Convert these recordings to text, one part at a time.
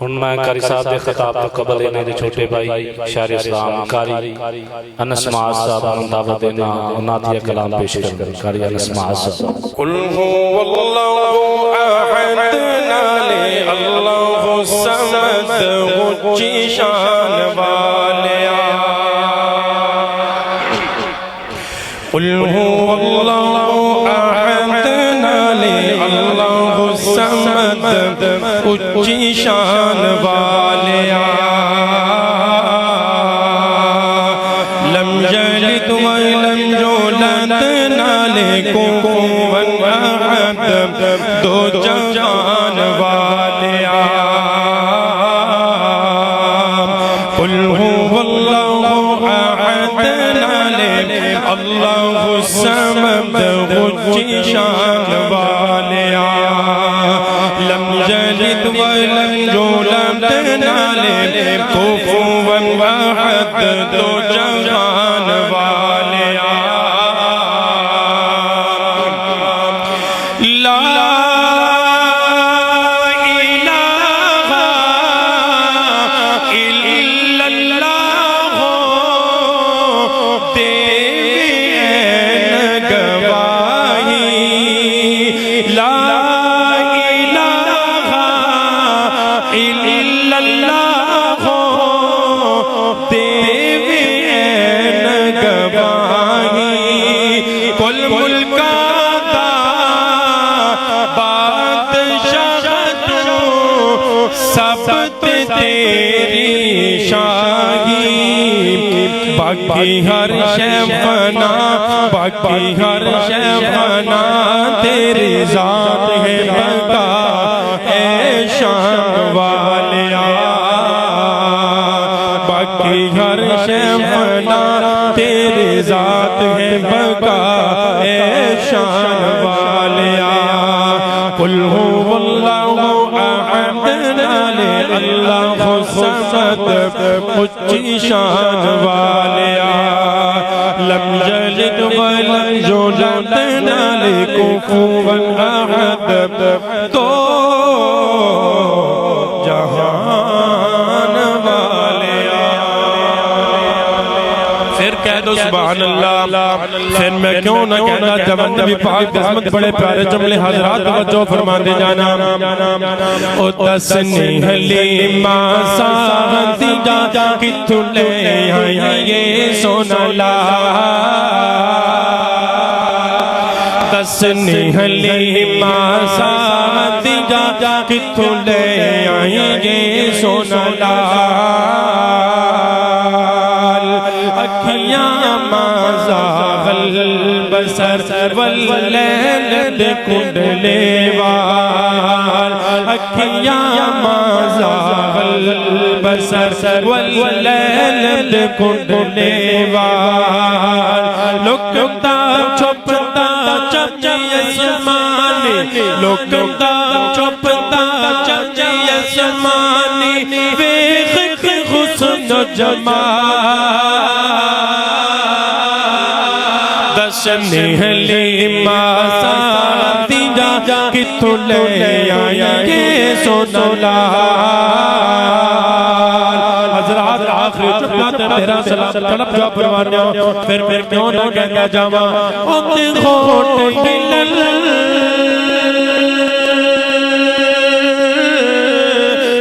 हुण मैं कारी साहब के खिताब तो कबल इन्हां दे छोटे भाई शायर इस्लाम कारी अनस माज साहब नूं दावत देना उन्हां दी कलाम पेश करन कारी अनस माज साहब कुल हुवल्लाहु अहद नाले अल्लाहु समद ऊंची शान वालिया कुल हुवल्लाहु अहद नाले अल्लाहु समद ऊंची शान वालिया लम यलिद व लम यूलद नाले कुफुवन अहद दो जहान वालिया कुल हुवल्लाहु अहद नाले अल्लाहु समद ऊंची शान वालिया लम यलिद व लम यूलद नाले कुफुवन अहद दो जहान वालिया ला इलाहा इल्लल्लाह देन गवाही ला इलाहा इल्लल्लाह देन गवाही कुल मुल्का सब तेरी शाही बाकी हर शै फना बाकी हर शै फना तेरी जात है बका ऐ शान वालिया बाकी हर शै फना तेरी जात है बका ऐ शान वालिया कुल हुवल्लाहु अहद नाले अल्लाहु समद ऊंची शान वालिया लम यलिद व लम यूलद नाले कुफुवन अहद दो जहान वालिया फिर कह दो सुभान अल्लाह फिर मैं क्यों ना कहना जब नबी पाक अज़मत बड़े प्यारे जुमले हज़रात तवज्जो फरमाते जाना ओ तसनी हलीमा साहती जा किथों ले आई ये सोना ला तसनी हलीमा साहती जा किथों ले आई ये सोना ला अखियां माज़ागल बसर वल्लैल कुंडले वाल अखियां माज़ागल बसर वल्लैल कुंडले वाल लुकता छुपता चची आसमानी लुकता छुपता चची आसमानी वेख के हुस्न जमाल दसनी हलीमा साहती जा किथों ले आई ये सोना लाल हज़रात आखिरी चुपना तेरा सलाम तलब जो परवाने फिर क्यों ना कह जावा ओ ते होठ हिलल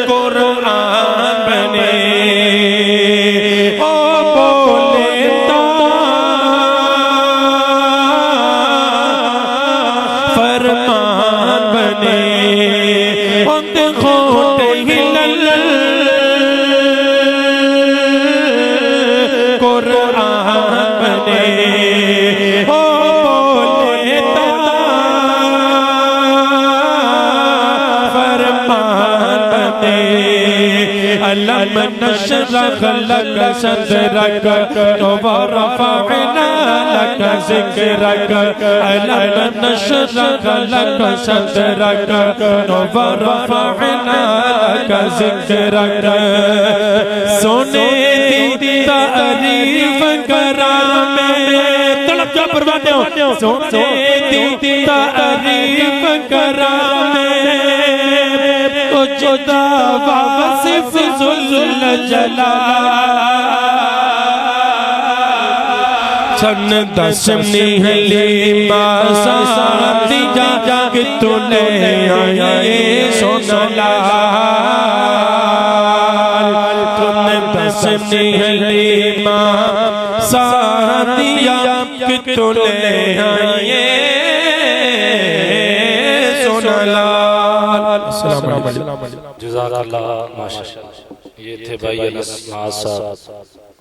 कुरान बने ओ बोले फरमान बने उनके होठ हिलल कुरान बने ओ बोले फरमान बने अलम नशरह लक सदरक वरफअना लक ज़िक्रक अलम नशरह लक सदरक वरफअना लक ज़िक्रक सोने दी तारीफ करा में तलब जा परवाने सोने दी तारीफ करा में खुदा वासिफ जुल जलाल सन दसनी हलीमा साथी जा कि तूने आए सोना लाल तूने दसनी हलीमा साथी जा कि तूने आए सोना लाल। अस्सलाम वालेकुम। जज़ाकल्लाह माशाअल्लाह। ये थे भाई अनस साहब।